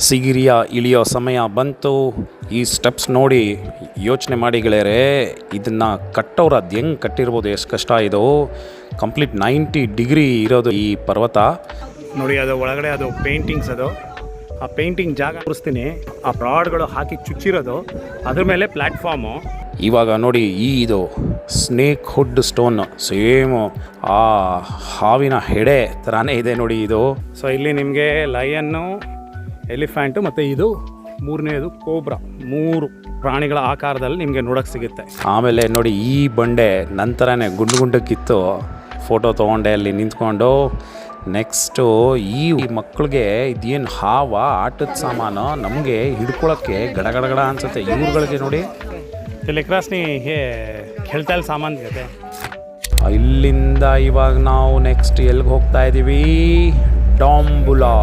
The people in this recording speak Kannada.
ಸಿಗಿರಿಯ ಇಳಿಯೋ ಸಮಯ ಬಂತು. ಈ ಸ್ಟೆಪ್ಸ್ ನೋಡಿ ಯೋಚನೆ ಮಾಡಿ ಗೆಳೆಯರೆ, ಇದನ್ನು ಕಟ್ಟೋರು ಅದು ಹೆಂಗೆ ಕಟ್ಟಿರ್ಬೋದು, ಎಷ್ಟು ಕಷ್ಟ ಇದು. ಕಂಪ್ಲೀಟ್ 90 ಡಿಗ್ರಿ ಇರೋದು ಈ ಪರ್ವತ ನೋಡಿ. ಅದು ಒಳಗಡೆ ಅದು ಪೇಂಟಿಂಗ್ಸ್, ಅದು ಆ ಪೇಂಟಿಂಗ್ ಜಾಗ ತೋರಿಸ್ತೀನಿ. ಆ ರಾಡ್ಗಳು ಹಾಕಿ ಚುಚ್ಚಿರೋದು, ಅದ್ರ ಮೇಲೆ ಪ್ಲ್ಯಾಟ್ಫಾರ್ಮು. ಇವಾಗ ನೋಡಿ ಇದು ಸ್ನೇಕ್ ಹುಡ್ ಸ್ಟೋನ್, ಸೇಮು ಆ ಹಾವಿನ ಹೆಡೆ ಥರನೇ ಇದೆ ನೋಡಿ ಇದು. ಸೊ ಇಲ್ಲಿ ನಿಮಗೆ ಲಯನ್ನು, ಎಲಿಫೆಂಟು ಮತ್ತು ಇದು ಮೂರನೇದು ಕೋಬ್ರಾ, 3 ಪ್ರಾಣಿಗಳ ಆಕಾರದಲ್ಲಿ ನಿಮಗೆ ನೋಡೋಕ್ಕೆ ಸಿಗುತ್ತೆ. ಆಮೇಲೆ ನೋಡಿ ಈ ಬಂಡೆ ನಂತರನೇ ಗುಂಡಕ್ಕಿತ್ತು. ಫೋಟೋ ತೊಗೊಂಡೆ ಅಲ್ಲಿ ನಿಂತ್ಕೊಂಡು. ನೆಕ್ಸ್ಟು ಈ ಮಕ್ಕಳಿಗೆ ಇದೇನು ಹಾವ ಆಟದ ಸಾಮಾನು, ನಮಗೆ ಹಿಡ್ಕೊಳಕ್ಕೆ ಗಡಗಡಗಡ ಅನಿಸುತ್ತೆ. ಇವ್ರುಗಳಿಗೆ ನೋಡಿ ಲೆಕ್ರಾಸ್ನಿ खेलता ಸಾಮಾನು ಸಿಗುತ್ತೆ. ಇಲ್ಲಿಂದ ಇವಾಗ ನಾವು ನೆಕ್ಸ್ಟ್ ಎಲ್ಲಿಗೆ ಹೋಗ್ತಾ ಇದ್ದೀವಿ? ಡಾಂಬುಲಾ.